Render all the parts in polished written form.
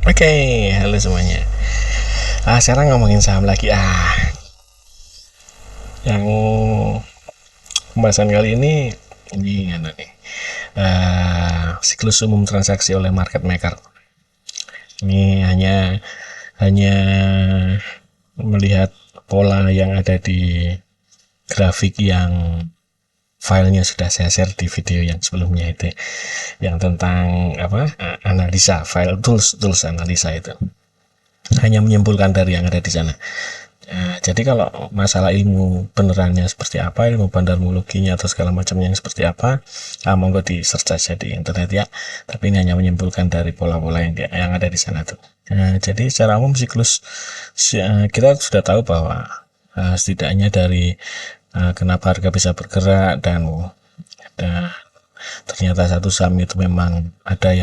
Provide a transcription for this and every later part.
Oke, halo semuanya. Sekarang ngomongin saham lagi. Yang pembahasan kali ini ada nih. Siklus umum transaksi oleh market maker. Ini hanya melihat pola yang ada di grafik yang filenya sudah saya share di video yang sebelumnya itu, yang tentang analisa file tools analisa itu. Hanya menyimpulkan dari yang ada di sana. Jadi kalau masalah ilmu benerannya seperti apa, ilmu bandarmologinya atau segala macamnya yang seperti apa, monggo di search saja di internet ya. Tapi ini hanya menyimpulkan dari pola-pola yang ada di sana tuh. Jadi secara umum siklus kita sudah tahu bahwa setidaknya dari kenapa harga bisa bergerak dan ternyata satu saham itu memang ada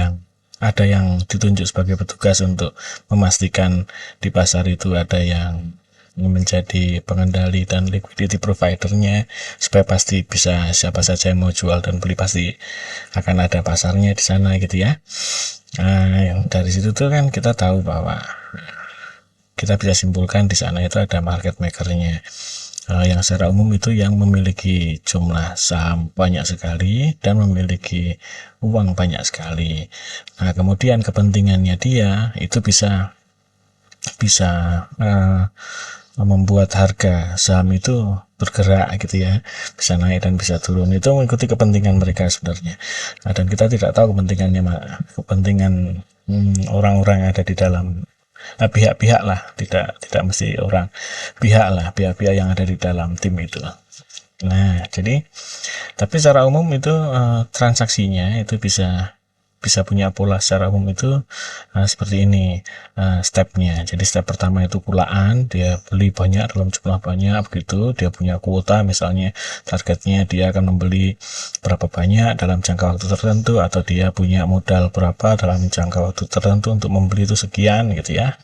yang ditunjuk sebagai petugas untuk memastikan di pasar itu ada yang menjadi pengendali dan liquidity providernya, supaya pasti bisa siapa saja yang mau jual dan beli pasti akan ada pasarnya di sana gitu ya. Yang dari situ tuh kan kita tahu bahwa kita bisa simpulkan di sana itu ada market makernya, yang secara umum itu yang memiliki jumlah saham banyak sekali dan memiliki uang banyak sekali. Nah, kemudian kepentingannya dia itu bisa membuat harga saham itu bergerak gitu ya, bisa naik dan bisa turun, itu mengikuti kepentingan mereka sebenarnya. Dan kita tidak tahu kepentingan orang-orang yang ada di dalam, pihak-pihak lah, tidak mesti orang, pihak yang ada di dalam tim itu. Nah, jadi tapi secara umum itu transaksinya itu bisa punya pola secara umum itu seperti ini stepnya. Jadi step pertama itu kulaan, dia beli banyak dalam jumlah banyak, begitu dia punya kuota, misalnya targetnya dia akan membeli berapa banyak dalam jangka waktu tertentu, atau dia punya modal berapa dalam jangka waktu tertentu untuk membeli itu sekian gitu ya,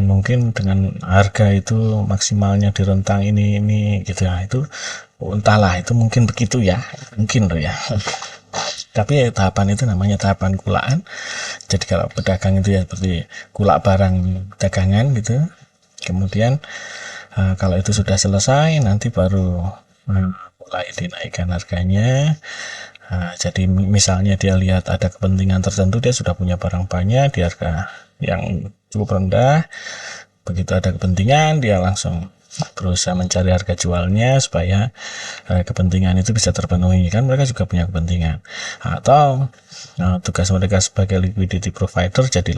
mungkin dengan harga itu maksimalnya di rentang ini gitu ya. Itu entahlah, itu mungkin begitu ya, mungkin loh ya. Tapi tahapan itu namanya tahapan kulaan. Jadi kalau pedagang itu ya seperti kulak barang dagangan gitu. Kemudian kalau itu sudah selesai, nanti baru mulai dinaikkan harganya. Jadi misalnya dia lihat ada kepentingan tertentu, dia sudah punya barang banyak di harga yang cukup rendah. Begitu ada kepentingan, dia langsung berusaha mencari harga jualnya supaya kepentingan itu bisa terpenuhi. Kan mereka juga punya kepentingan. Atau tugas mereka sebagai liquidity provider jadi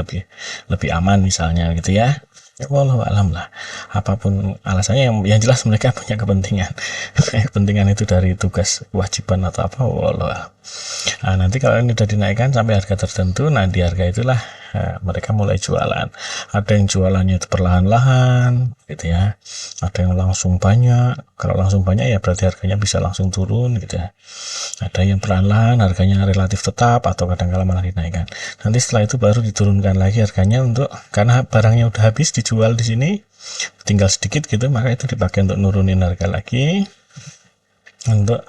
lebih aman misalnya gitu ya. Wallahu alam lah, apapun alasannya, yang jelas mereka punya kepentingan. Kepentingan itu dari tugas kewajiban atau apa, wallahu alam. Nanti kalau ini sudah dinaikkan sampai harga tertentu, nah di harga itulah mereka mulai jualan. Ada yang jualannya itu perlahan-lahan gitu ya, ada yang langsung banyak. Kalau langsung banyak ya berarti harganya bisa langsung turun gitu ya. Ada yang perlahan-lahan harganya relatif tetap, atau kadang-kala malah dinaikkan. Nanti setelah itu baru diturunkan lagi harganya, karena barangnya udah habis dijual di sini, tinggal sedikit gitu, maka itu dipakai untuk nurunin harga lagi untuk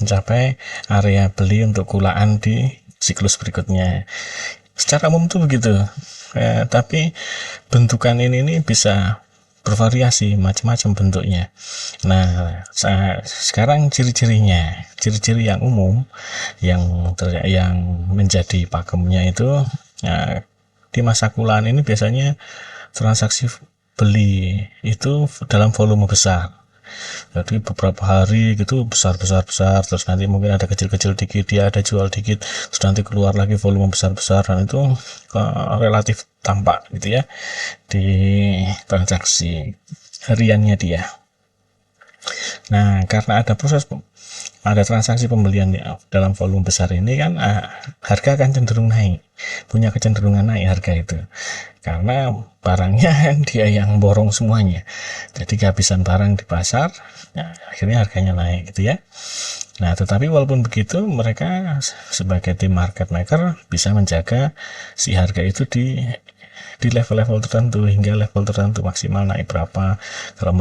mencapai area beli untuk kulaan di siklus berikutnya. Secara umum tuh begitu. Tapi bentukan ini bisa bervariasi, macam-macam bentuknya. Nah, sekarang ciri-ciri yang umum yang menjadi pakemnya itu, di masa kulaan ini biasanya transaksi beli itu dalam volume besar. Jadi beberapa hari gitu besar, terus nanti mungkin ada kecil-kecil dikit, dia ada jual dikit, terus nanti keluar lagi volume besar, dan itu relatif tampak gitu ya di transaksi hariannya dia. Nah, karena ada transaksi pembelian dalam volume besar ini kan, harga akan cenderung naik, punya kecenderungan naik harga itu, karena barangnya dia yang borong semuanya, jadi kehabisan barang di pasar. Nah, akhirnya harganya naik gitu ya. Nah, tetapi walaupun begitu, mereka sebagai tim market maker bisa menjaga si harga itu di level-level tertentu, hingga level tertentu maksimal naik berapa. Kalau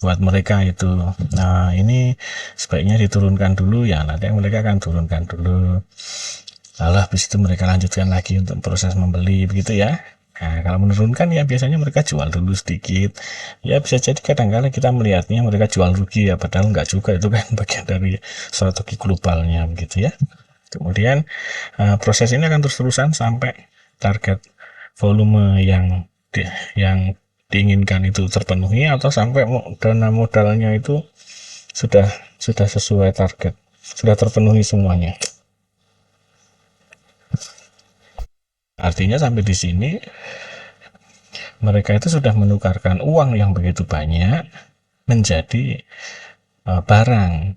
buat mereka itu, nah ini sebaiknya diturunkan dulu ya, nanti mereka akan turunkan dulu. lalu habis itu mereka lanjutkan lagi untuk proses membeli, begitu ya. Nah, kalau menurunkan ya biasanya mereka jual dulu sedikit. Ya bisa jadi kadang-kala kita melihatnya mereka jual rugi ya, padahal nggak juga, itu kan bagian dari strategi globalnya, begitu ya. Kemudian proses ini akan terus-terusan sampai target volume yang diinginkan itu terpenuhi, atau sampai dana modalnya itu sudah sesuai target, sudah terpenuhi semuanya. Artinya sampai di sini mereka itu sudah menukarkan uang yang begitu banyak menjadi barang,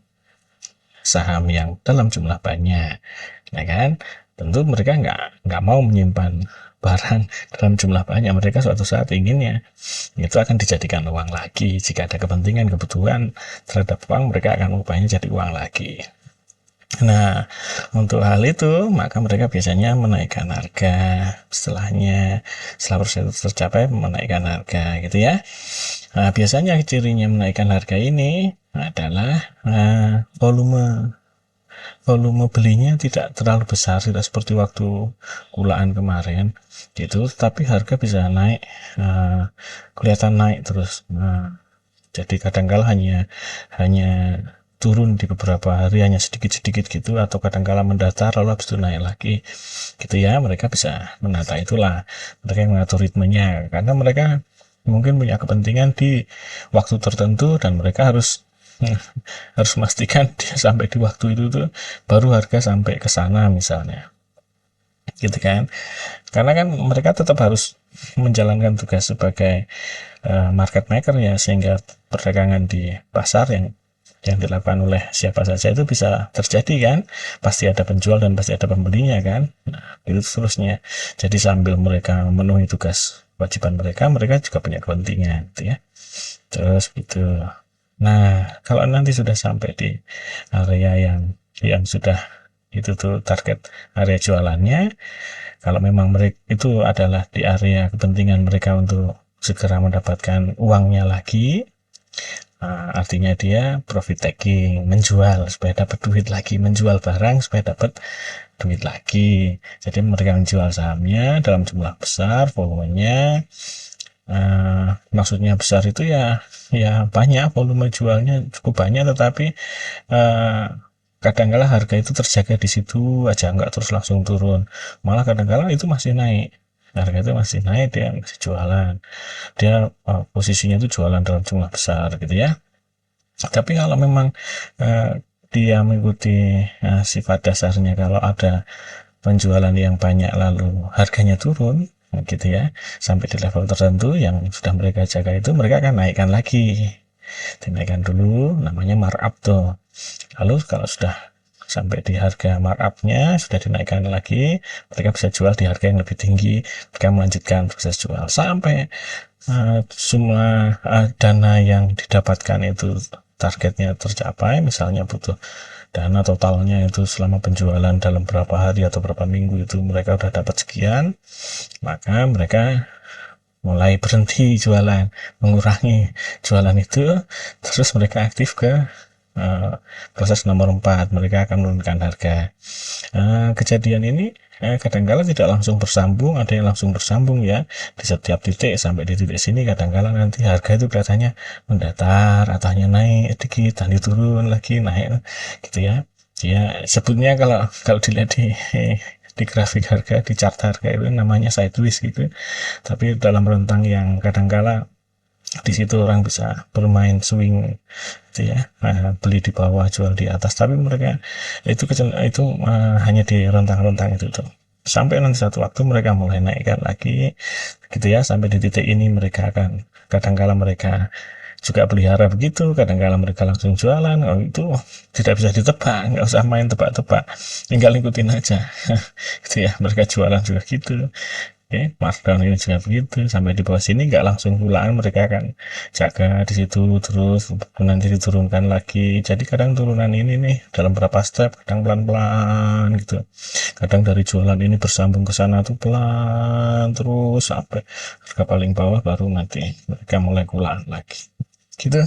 saham yang dalam jumlah banyak, ya kan? Tentu mereka nggak mau menyimpan barang dalam jumlah banyak. Mereka suatu saat inginnya itu akan dijadikan uang lagi. Jika ada kepentingan, kebutuhan terhadap uang, mereka akan mengubahnya jadi uang lagi. Nah, untuk hal itu maka mereka biasanya menaikkan harga setelah proses itu tercapai, menaikkan harga, gitu ya. Nah, biasanya cirinya menaikkan harga ini adalah volume belinya tidak terlalu besar, tidak seperti waktu kulaan kemarin gitu, tapi harga bisa naik, kelihatan naik terus. Jadi kadangkala hanya turun di beberapa hari, hanya sedikit-sedikit gitu, atau kadangkala mendatar lalu habis itu naik lagi, gitu ya. Mereka bisa menata itulah, mereka yang mengatur ritmenya, karena mereka mungkin punya kepentingan di waktu tertentu dan mereka harus memastikan dia sampai di waktu itu tuh baru harga sampai ke sana misalnya, gitu kan. Karena kan mereka tetap harus menjalankan tugas sebagai market maker ya, sehingga perdagangan di pasar yang dilakukan oleh siapa saja itu bisa terjadi kan, pasti ada penjual dan pasti ada pembelinya kan. Nah, itu seterusnya. Jadi sambil mereka memenuhi tugas kewajiban mereka juga punya kepentingan, gitu ya. Terus gitu. Nah, kalau nanti sudah sampai di area yang sudah itu tuh target area jualannya, kalau memang mereka itu adalah di area kepentingan mereka untuk segera mendapatkan uangnya lagi, artinya dia profit taking, menjual supaya dapat duit lagi, menjual barang supaya dapat duit lagi. Jadi mereka menjual sahamnya dalam jumlah besar, volumenya, maksudnya besar itu ya banyak, volume jualnya cukup banyak, tetapi kadang-kala harga itu terjaga di situ aja, nggak terus langsung turun, malah kadang-kala itu masih naik, harga itu masih naik, dia masih jualan, dia posisinya itu jualan dalam jumlah besar, gitu ya. Tapi kalau memang dia mengikuti sifat dasarnya, kalau ada penjualan yang banyak lalu harganya turun, gitu ya, sampai di level tertentu yang sudah mereka jaga, itu mereka akan naikkan lagi, dinaikkan dulu, namanya markup tuh. Lalu kalau sudah sampai di harga markupnya sudah dinaikkan lagi, mereka bisa jual di harga yang lebih tinggi, mereka melanjutkan proses jual sampai semua dana yang didapatkan itu targetnya tercapai. Misalnya butuh dana totalnya itu selama penjualan dalam berapa hari atau berapa minggu itu mereka udah dapat sekian, maka mereka mulai berhenti jualan, mengurangi jualan itu, terus mereka aktif ke proses nomor 4, mereka akan menurunkan harga. Kejadian ini kadang-kala tidak langsung bersambung, ada yang langsung bersambung ya, di setiap titik sampai di titik sini kadang-kala nanti harga itu kelihatannya mendatar atau hanya naik dikit dan turun lagi, naik, gitu ya. Ya sebutnya kalau dilihat di grafik harga, di chart harga itu namanya sideways gitu, tapi dalam rentang yang kadang-kala di situ orang bisa bermain swing, gitu ya, beli di bawah jual di atas, tapi mereka itu hanya di rentang-rentang itu tuh, sampai nanti satu waktu mereka mulai naikkan lagi, gitu ya, sampai di titik ini mereka akan kadang-kala mereka juga pelihara begitu, kadang-kala mereka langsung jualan. Itu tidak bisa ditebak, nggak usah main tebak-tebak, tinggal ikutin aja. Gitu ya, mereka jualan juga gitu. Oke, markdown ini juga begitu, sampai di bawah sini nggak langsung pulaan, mereka akan jaga di situ terus, nanti diturunkan lagi. Jadi kadang turunan ini nih dalam berapa step, kadang pelan-pelan gitu, kadang dari jualan ini bersambung ke sana tuh pelan terus sampai harga paling bawah, baru nanti mereka mulai kulaan lagi. gitu.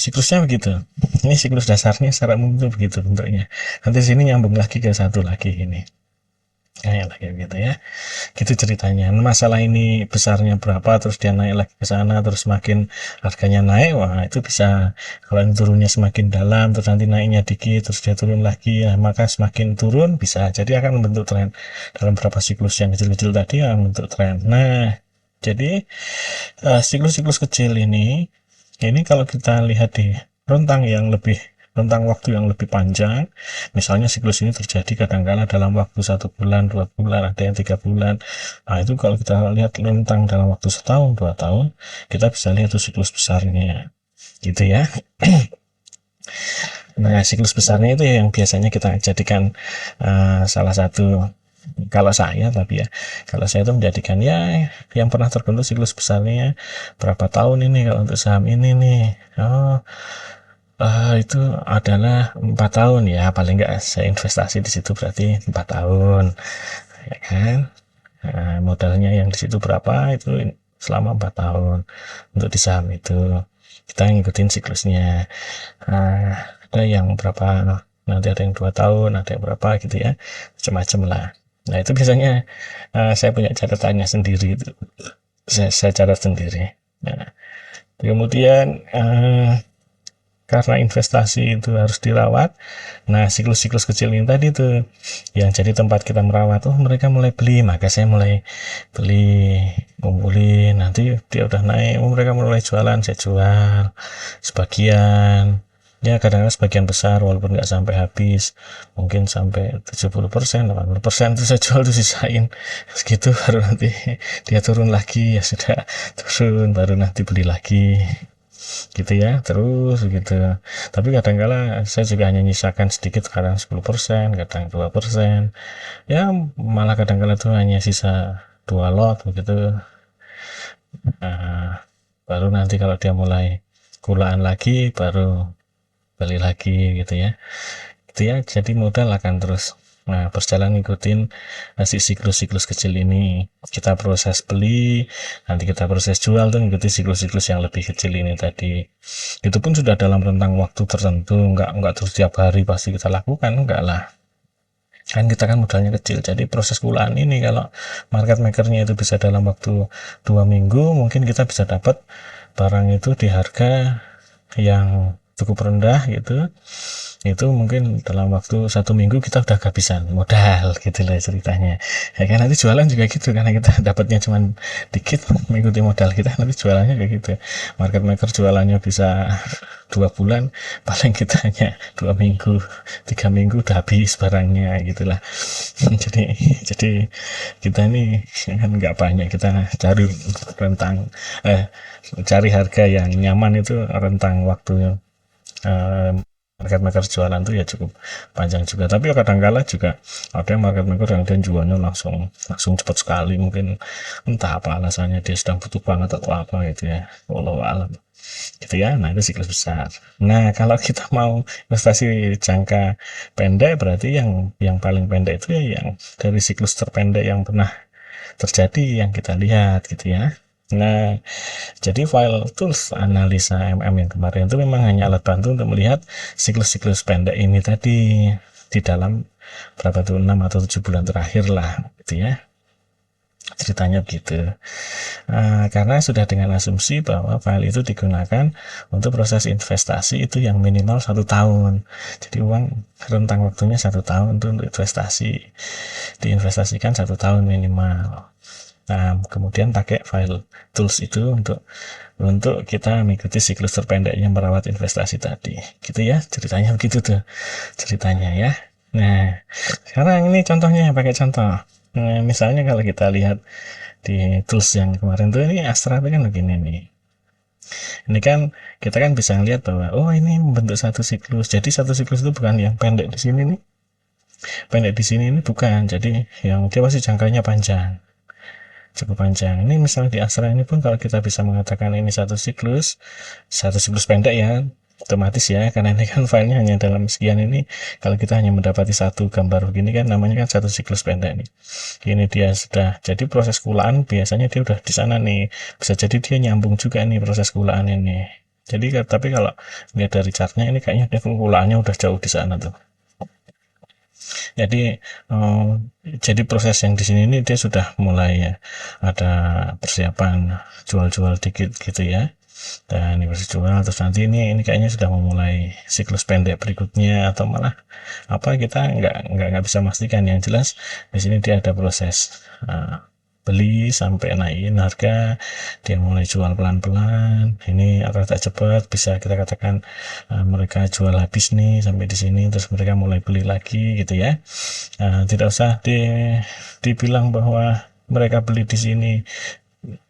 Siklusnya begitu. Ini siklus dasarnya secara umum itu begitu bentuknya. Nanti sini nyambung lagi ke satu lagi ini. Kayak gitu ya. Gitu ceritanya. Masalah ini besarnya berapa, terus dia naik lagi ke sana, terus semakin harganya naik, wah itu bisa. Kalau ini turunnya semakin dalam, terus nanti naiknya dikit, terus dia turun lagi, ya, maka semakin turun bisa. Jadi akan membentuk tren. Dalam beberapa siklus yang kecil-kecil tadi akan membentuk tren. Nah, jadi siklus-siklus kecil ini kalau kita lihat di rentang waktu yang lebih panjang, misalnya siklus ini terjadi kadang-kala dalam waktu 1 bulan, 2 bulan, ada yang 3 bulan. Nah itu kalau kita lihat rentang dalam waktu setahun, 2 tahun, kita bisa lihat itu siklus besarnya, gitu ya. Nah siklus besarnya itu yang biasanya kita jadikan salah satu. Kalau saya itu menjadikan ya yang pernah terbentuk siklus besarnya berapa tahun ini kalau untuk saham ini nih. Itu adalah 4 tahun ya, paling nggak saya investasi di situ berarti 4 tahun, ya kan? Modalnya yang di situ berapa itu selama 4 tahun untuk di saham itu kita ngikutin siklusnya. Ada yang berapa, nanti ada yang 2 tahun, ada yang berapa gitu ya, macam-macam lah. Nah itu biasanya saya punya catatannya sendiri itu, saya catat sendiri. Nah kemudian karena investasi itu harus dirawat. Nah, siklus-siklus kecil ini tadi tuh yang jadi tempat kita merawat. Oh, mereka mulai beli, maka saya mulai beli, kumpulin. Nanti dia udah naik, mereka mulai jualan, saya jual sebagian. Ya, kadang-kadang sebagian besar walaupun nggak sampai habis. Mungkin sampai 70%, 80% itu saya jual, itu sisain. Segitu baru nanti dia turun lagi, ya sudah turun, baru nanti beli lagi. Gitu ya, terus gitu. Tapi kadang-kala saya juga hanya nyisakan sedikit, kadang 10%, kadang 2%. Ya, malah kadang-kala tuh hanya sisa 2 lot begitu. Baru nanti kalau dia mulai kulaan lagi, baru beli lagi gitu ya. Gitu ya, jadi modal akan terus berjalan ngikutin si siklus-siklus kecil ini. Kita proses beli, nanti kita proses jual tuh ngikuti siklus-siklus yang lebih kecil ini tadi. Itu pun sudah dalam rentang waktu tertentu, enggak terus tiap hari pasti kita lakukan, enggak lah. Kan kita kan modalnya kecil, jadi proses kulaan ini kalau market makernya itu bisa dalam waktu 2 minggu, mungkin kita bisa dapat barang itu di harga yang cukup rendah gitu. Itu mungkin dalam waktu 1 minggu kita udah kehabisan modal gitu lah ceritanya. Ya kan nanti jualan juga gitu, karena kita dapatnya cuma dikit mengikuti modal kita, nanti jualannya kayak gitu. Market maker jualannya bisa 2 bulan, paling kita hanya 2 minggu, 3 minggu udah habis barangnya gitulah. jadi kita ini kan nggak banyak, kita cari rentang cari harga yang nyaman itu rentang waktu market maker jualan tuh ya cukup panjang juga. Tapi kadang-kala juga ada yang market maker yang dia jualnya langsung cepat sekali, mungkin entah apa alasannya, dia sedang butuh banget atau apa gitu ya, wallahu alam gitu ya. Nah itu siklus besar. Nah kalau kita mau investasi jangka pendek, berarti yang paling pendek itu ya yang dari siklus terpendek yang pernah terjadi yang kita lihat gitu ya. Nah, jadi file tools analisa MM yang kemarin itu memang hanya alat bantu untuk melihat siklus-siklus pendek ini tadi di dalam berapa tuh 6 atau 7 bulan terakhir lah gitu ya. Ceritanya begitu. Karena sudah dengan asumsi bahwa file itu digunakan untuk proses investasi itu yang minimal 1 tahun. Jadi uang rentang waktunya 1 tahun itu untuk investasi, diinvestasikan 1 tahun minimal. Nah, kemudian pakai file tools itu untuk kita mengikuti siklus terpendeknya merawat investasi tadi. Gitu ya, ceritanya begitu tuh. Ceritanya ya. Nah, sekarang ini contohnya, pakai contoh. Nah, misalnya kalau kita lihat di tools yang kemarin tuh, ini Astra kan begini nih. Ini kan kita kan bisa lihat bahwa oh ini membentuk satu siklus. Jadi satu siklus itu bukan yang pendek di sini nih. Pendek di sini ini bukan. Jadi yang dia pasti jangkanya panjang. Cukup panjang. Ini misalnya di Astra ini pun kalau kita bisa mengatakan ini satu siklus pendek ya, otomatis ya, karena ini kan filenya hanya dalam sekian ini. Kalau kita hanya mendapati satu gambar begini kan namanya kan satu siklus pendek nih. Ini dia sudah jadi proses kulaan, biasanya dia udah di sana nih, bisa jadi dia nyambung juga nih proses kulaan ini. Jadi tapi kalau lihat dari chartnya ini kayaknya dia kulaannya udah jauh di sana tuh. Jadi jadi proses yang di sini ini dia sudah mulai ya, ada persiapan jual-jual dikit gitu ya, dan ini masih jual, terus nanti ini kayaknya sudah memulai siklus pendek berikutnya, atau malah apa, kita nggak bisa memastikan. Yang jelas di sini dia ada proses beli sampai naikin harga, dia mulai jual pelan-pelan. Ini agak cepat, bisa kita katakan mereka jual habis nih sampai di sini, terus mereka mulai beli lagi gitu ya. Tidak usah dibilang bahwa mereka beli di sini,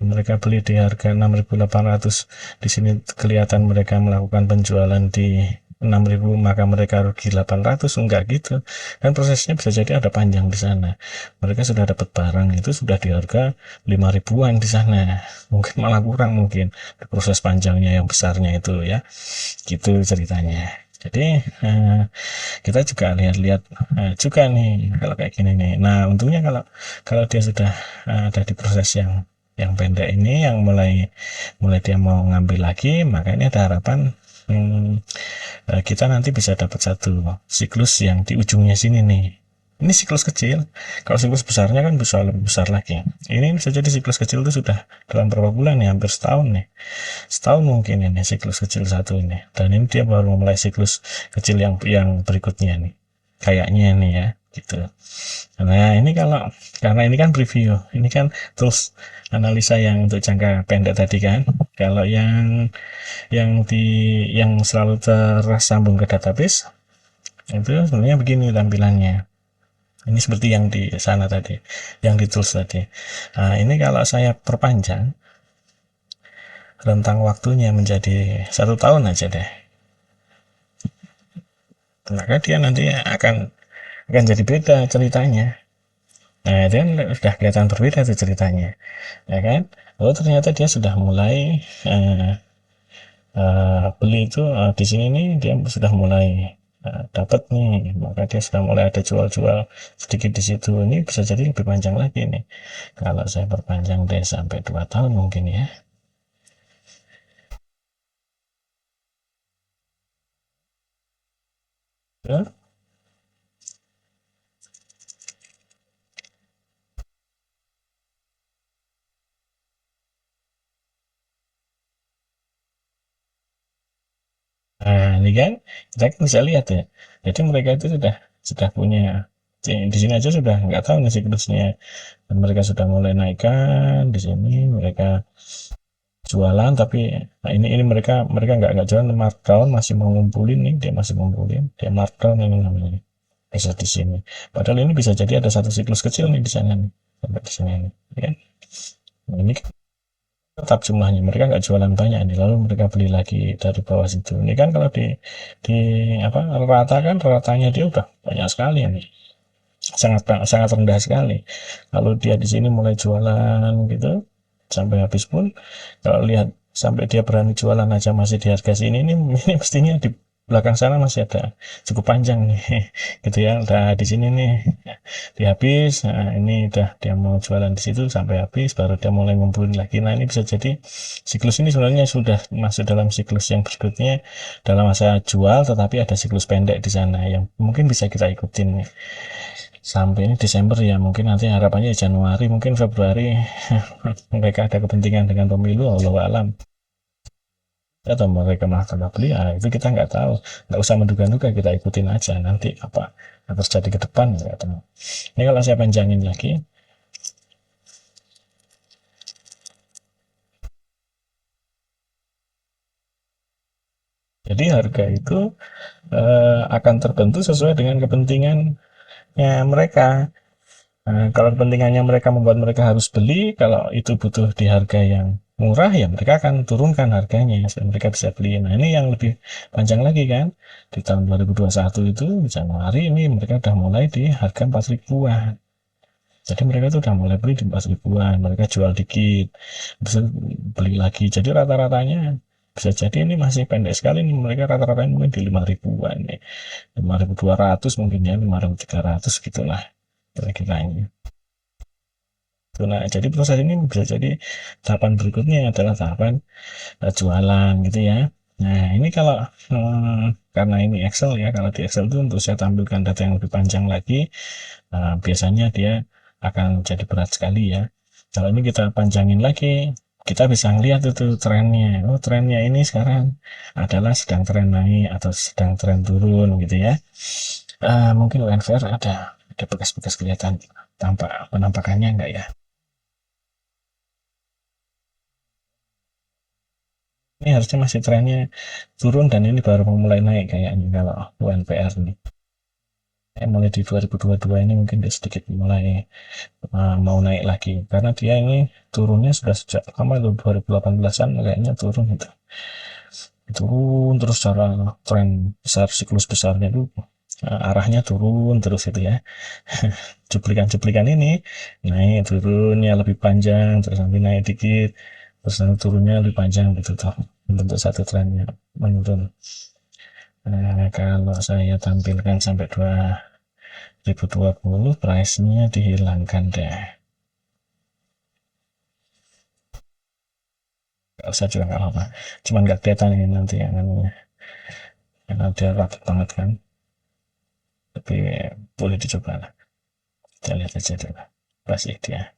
mereka beli di harga 6.800, di sini kelihatan mereka melakukan penjualan di 6.000, maka mereka rugi 800. Enggak gitu kan, prosesnya bisa jadi ada panjang di sana. Mereka sudah dapat barang itu sudah di harga 5.000-an di sana, mungkin malah kurang, mungkin proses panjangnya yang besarnya itu ya, gitu ceritanya. Jadi kita juga lihat-lihat juga nih kalau kayak gini nih. Nah, untungnya kalau kalau dia sudah ada di proses yang pendek ini, yang mulai dia mau ngambil lagi, maka ini ada harapan kita nanti bisa dapat satu siklus yang di ujungnya sini nih. Ini siklus kecil, kalau siklus besarnya kan bisa lebih besar lagi. Ini bisa jadi siklus kecil itu sudah dalam berapa bulan nih, hampir setahun nih, setahun mungkin ini siklus kecil satu ini, dan ini dia baru memulai siklus kecil yang berikutnya nih, kayaknya nih ya gitu. Nah ini karena ini kan preview, ini kan terus analisa yang untuk jangka pendek tadi kan. Kalau yang selalu tersambung ke database itu sebenarnya begini tampilannya. Ini seperti yang di sana tadi, yang di tools tadi. Nah, ini kalau saya perpanjang rentang waktunya menjadi 1 tahun aja deh, maka dia nanti akan jadi beda ceritanya. Nah, itu kan sudah kelihatan berbeda tuh ceritanya, ya kan? Oh, ternyata dia sudah mulai beli itu di sini nih, dia sudah mulai dapat nih, maka dia sudah mulai ada jual-jual sedikit di situ. Ini bisa jadi lebih panjang lagi nih, kalau saya perpanjang deh sampai 2 tahun mungkin ya. Ya. Nah, ini kan kita kan bisa lihat ya. Jadi mereka itu sudah punya di sini aja sudah nggak tahu nih siklusnya, dan mereka sudah mulai naikkan di sini, mereka jualan. Tapi nah ini mereka nggak jualan, markdown, masih mau ngumpulin nih, dia masih ngumpulin, dia markdown ini namanya, bisa di sini. Padahal ini bisa jadi ada satu siklus kecil nih di sana nih, sampai di sini nih, ya kan? Nah, ini tetap jumlahnya, mereka nggak jualan banyak nih, lalu mereka beli lagi dari bawah situ. Ini kan kalau di apa, rata kan, ratanya dia udah banyak sekali nih, sangat sangat rendah sekali. Kalau dia di sini mulai jualan gitu sampai habis pun, kalau lihat sampai dia berani jualan aja masih di harga sini, ini mestinya di belakang sana masih ada cukup panjang nih gitu ya. Udah di sini nih di habis, nah ini udah dia mau jualan di situ sampai habis, baru dia mulai ngumpulin lagi. Nah, ini bisa jadi siklus ini sebenarnya sudah masuk dalam siklus yang berikutnya dalam masa jual, tetapi ada siklus pendek di sana yang mungkin bisa kita ikutin nih sampai ini Desember ya. Mungkin nanti harapannya Januari, mungkin Februari mereka ada kepentingan dengan pemilu, Allah alam, atau mereka malah kagak beli. Itu kita nggak tahu, nggak usah menduga-duga, kita ikutin aja nanti apa yang terjadi ke depan, nggak tahu. Ini kalau saya panjangin lagi, jadi harga itu akan terbentuk sesuai dengan kepentingannya mereka. Kalau kepentingannya mereka membuat mereka harus beli, kalau itu butuh di harga yang murah, ya mereka akan turunkan harganya supaya mereka bisa beli. Nah, ini yang lebih panjang lagi kan, di tahun 2021 itu Januari ini mereka udah mulai di harga 4.000-an. Jadi mereka itu udah mulai beli di 4.000-an, mereka jual dikit, bisa beli lagi. Jadi rata-ratanya bisa jadi ini masih pendek sekali nih, mereka rata-rata mungkin di 5.000-an nih, 5.200 mungkin ya, 5.300 gitulah kira-kiranya. Nah, jadi proses ini bisa jadi tahapan berikutnya adalah tahapan jualan gitu ya. Nah, ini kalau karena ini Excel ya, kalau di Excel itu untuk saya tampilkan data yang lebih panjang lagi, biasanya dia akan jadi berat sekali ya. Kalau ini kita panjangin lagi, kita bisa lihat itu trennya. Oh, trennya ini sekarang adalah sedang tren naik atau sedang tren turun gitu ya. Mungkin UNVR ada bekas-bekas kelihatan tampak penampakannya enggak ya? Ini harusnya masih trennya turun dan ini baru mulai naik kayaknya kalau UNPR ini. Mulai di 2022 ini mungkin dia sedikit mulai mau naik lagi karena dia ini turunnya sudah sejak lama itu 2018an kayaknya turun itu. Turun terus secara tren besar siklus besarnya itu arahnya turun terus itu ya. Cuplikan-cuplikan ini naik turunnya lebih panjang terus nanti naik dikit terus nanti turunnya lebih panjang gitu tuh bentuk satu trennya menurun. Kalau saya tampilkan sampai 2020 price-nya dihilangkan deh, nggak usah juga nggak apa-apa, cuman nggak kelihatan ini nanti yang anunya karena dia rapat banget kan, tapi boleh dicoba lah, kita lihat aja dulu pasti dia.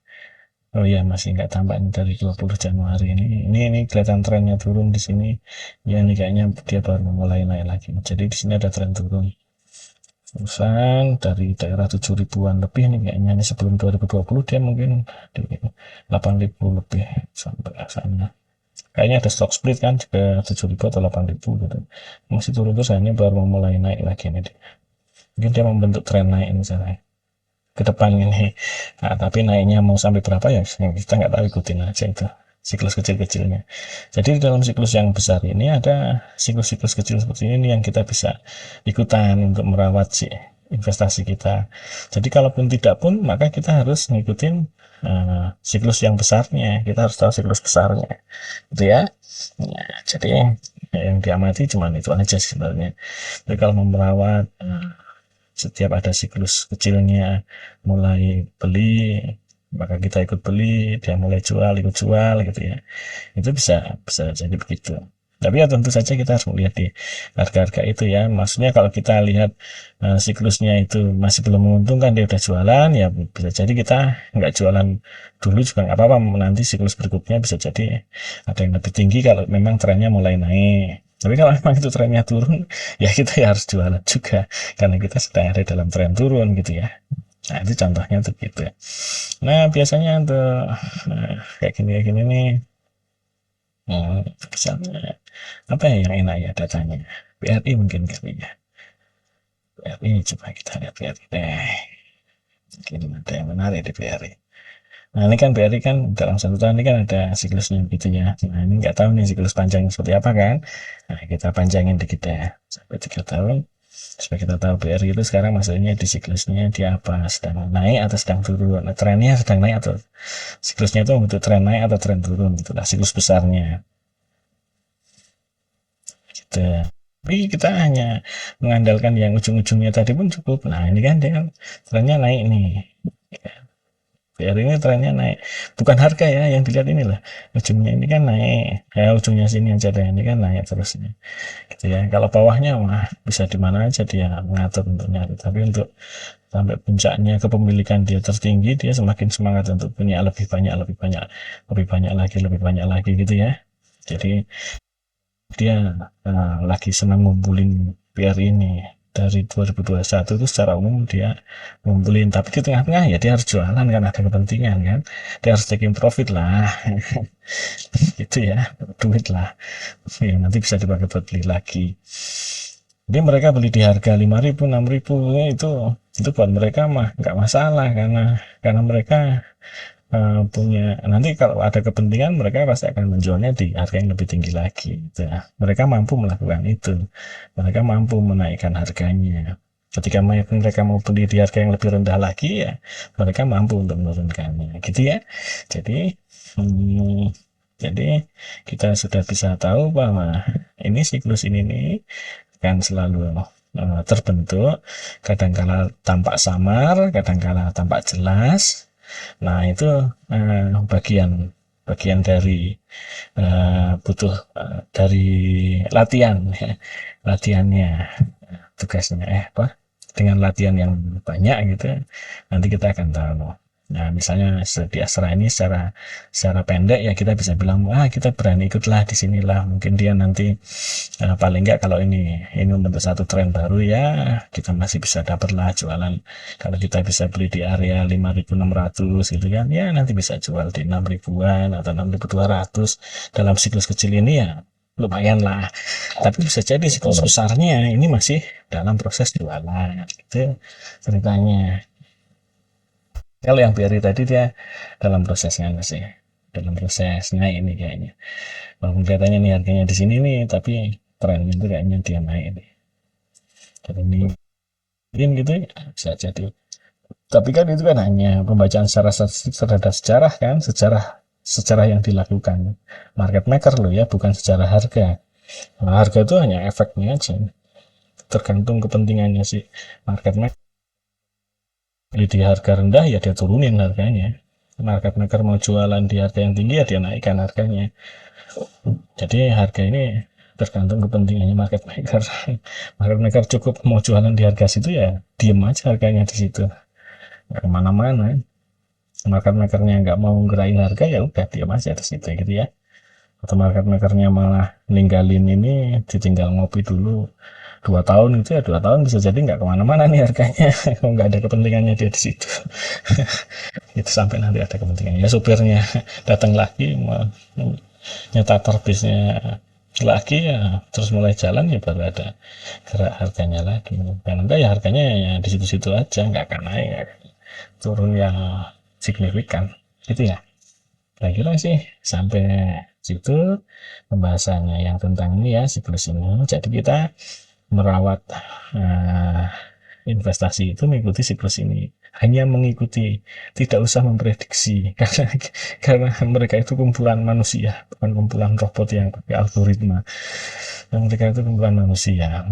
Oh iya, masih nggak tampak ini dari 20 Januari ini kelihatan trennya turun di sini ya, ini kayaknya dia baru mulai naik lagi, jadi di sini ada tren turun terusan dari daerah 7.000-an lebih nih kayaknya, ini sebelum 2020 dia mungkin di 8.000 lebih sampai sana, kayaknya ada stock split kan juga 7.000 atau 8.000 gitu, masih turun terus, ini baru mulai naik lagi nih dia. Mungkin dia membentuk tren naik misalnya ke depan ini. Nah, tapi naiknya mau sampai berapa ya kita nggak tahu, ikutin aja itu siklus kecil-kecilnya. Jadi di dalam siklus yang besar ini ada siklus-siklus kecil seperti ini yang kita bisa ikutan untuk merawat si investasi kita. Jadi kalaupun tidak pun maka kita harus ngikutin siklus yang besarnya, kita harus tahu siklus besarnya gitu ya. Nah, jadi yang diamati cuma itu aja sih sebenarnya. Jadi kalau mau merawat setiap ada siklus kecilnya mulai beli maka kita ikut beli, dia mulai jual ikut jual gitu ya, itu bisa bisa jadi begitu. Tapi ya tentu saja kita harus melihat di harga-harga itu ya, maksudnya kalau kita lihat siklusnya itu masih belum menguntungkan dia udah jualan ya, bisa jadi kita nggak jualan dulu juga nggak apa-apa, nanti siklus berikutnya bisa jadi ada yang lebih tinggi kalau memang trennya mulai naik. Tapi kalau memang itu trennya turun ya kita ya harus jualan juga karena kita sedang ada dalam tren turun gitu ya. Nah itu contohnya tuh gitu ya. Nah biasanya untuk kayak gini nih, misalnya apa ya yang enak ya datanya, BRI mungkin kali ya, BRI coba kita lihat BRI deh, mungkin ada yang menarik di BRI. Nah ini kan BRI kan dalam satu tahun ini kan ada siklusnya gitu ya. Nah ini nggak tahu nih siklus panjangnya seperti apa kan. Nah kita panjangin dikit ya sampai 3 tahun supaya kita tahu BRI itu sekarang maksudnya di siklusnya dia apa, sedang naik atau sedang turun. Nah, trennya sedang naik atau siklusnya itu untuk tren naik atau tren turun, itulah siklus besarnya gitu. Tapi kita hanya mengandalkan yang ujung-ujungnya tadi pun cukup. Nah ini kan dia kan trennya naik nih, BR ini trennya naik, bukan harga ya yang dilihat inilah ujungnya ini kan naik ya, ujungnya sini aja deh, ini kan naik terusnya gitu ya. Kalau bawahnya mah bisa di mana aja dia mengatur untuk nyari, tapi untuk sampai puncaknya kepemilikan dia tertinggi, dia semakin semangat untuk punya lebih banyak lebih banyak lebih banyak lagi lebih banyak lagi gitu ya. Jadi dia lagi senang ngumpulin PR ini dari 2021 itu secara umum dia ngumpulin, tapi di tengah-tengah ya dia harus jualan kan, ada kepentingan kan, dia harus taking profit lah gitu ya, duit lah ya, nanti bisa dipakai buat beli lagi. Jadi mereka beli di harga 5.000 6.000 itu buat mereka mah nggak masalah, karena mereka punya, nanti kalau ada kepentingan mereka pasti akan menjualnya di harga yang lebih tinggi lagi gitu ya. Mereka mampu melakukan itu, mereka mampu menaikkan harganya. Ketika mereka mau beli di harga yang lebih rendah lagi ya mereka mampu untuk menurunkannya gitu ya. Jadi Jadi kita sudah bisa tahu bahwa ini siklus ini nih kan selalu terbentuk, kadangkala tampak samar, kadangkala tampak jelas. Nah, itu bagian bagian dari butuh dari latihan ya. Latihannya, tugasnya apa? Dengan latihan yang banyak gitu, nanti kita akan tahu. Nah, misalnya di asra ini secara pendek ya kita bisa bilang, kita berani ikutlah di sinilah. Mungkin dia nanti paling enggak kalau ini membentuk satu tren baru ya, kita masih bisa dapatlah jualan. Kalau kita bisa beli di area 5.600 gitu kan, ya nanti bisa jual di 6 ribuan atau 6.200 dalam siklus kecil ini ya lumayan lah. Tapi bisa jadi siklus besarnya ini masih dalam proses jualan gitu ceritanya. Kalau yang BRI tadi dia dalam prosesnya masih dalam proses naik ini kayaknya. Walaupun kelihatannya nih harganya di sini nih, tapi trennya itu kayaknya dia naik nih. Jadi mungkin gitu ya, bisa jadi. Tapi kan itu kan hanya pembacaan secara statistik terhadap sejarah kan, sejarah yang dilakukan market maker loh ya, bukan sejarah harga. Nah, harga itu hanya efeknya aja, tergantung kepentingannya si market maker. Di harga rendah ya dia turunin harganya. Market maker mau jualan di harga yang tinggi ya dia naikkan harganya. Jadi harga ini tergantung kepentingannya market maker. Market maker cukup mau jualan di harga situ ya diem aja harganya di situ, nggak kemana-mana. Market makernya nggak mau gerain harga ya udah diem aja di situ gitu ya. Atau market makernya malah ninggalin ini, ditinggal ngopi dulu 2 tahun gitu ya, 2 tahun bisa jadi nggak kemana-mana nih harganya. Nggak ada kepentingannya dia di situ. Itu sampai nanti ada kepentingannya ya, supirnya datang lagi nyetak terbisnya lagi ya, terus mulai jalan ya baru ada gerak harganya lagi. Dan enggak ya harganya ya di situ-situ aja, nggak akan naik, nggak akan turun yang signifikan gitu ya. Saya kira sih sampai situ pembahasannya yang tentang ini ya, siklus ini. Jadi kita merawat eh, investasi itu mengikuti siklus ini, hanya mengikuti, tidak usah memprediksi. Karena mereka itu kumpulan manusia, bukan kumpulan robot yang pakai algoritma. Dan mereka itu kumpulan manusia.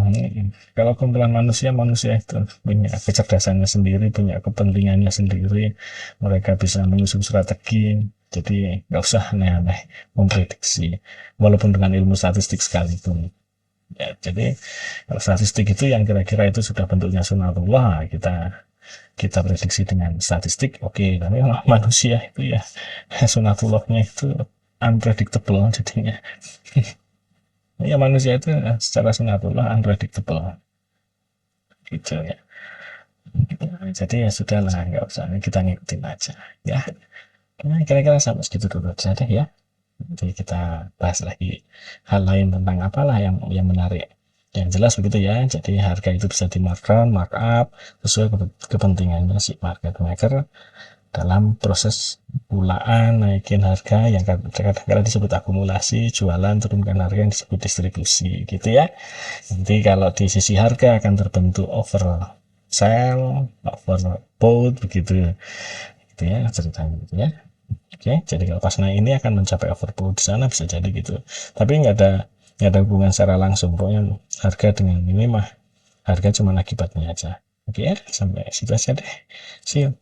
Kalau kumpulan manusia, manusia itu punya kecerdasannya sendiri, punya kepentingannya sendiri, mereka bisa menyusun strategi. Jadi nggak usah aneh-aneh memprediksi, walaupun dengan ilmu statistik sekalipun. Ya, jadi kalau statistik itu yang kira-kira itu sudah bentuknya sunatullah, kita kita prediksi dengan statistik, oke. Tapi manusia itu ya sunatullahnya itu unpredictable jadinya. Ya manusia itu secara sunatullah unpredictable gitu ya. Jadi ya sudahlah, nggak usah kita ngikutin aja ya. Nah, kira-kira sampai segitu dulu saja ya. Nanti kita bahas lagi hal lain tentang apalah yang menarik. Yang jelas begitu ya. Jadi harga itu bisa di markdown, markup sesuai kepentingannya si market maker dalam proses pulaan, naikin harga yang kadang-kadang disebut akumulasi, jualan, turunkan harga yang disebut distribusi gitu ya. Nanti kalau di sisi harga akan terbentuk over sell, over bought begitu. Gitu ya ceritanya gitu ya. Oke, jadi kalau pas naik ini akan mencapai overbought di sana, bisa jadi gitu. Tapi nggak ada hubungan secara langsung. Pokoknya harga dengan ini mah harga cuma akibatnya aja. Oke ya, sampai situ aja deh. See you.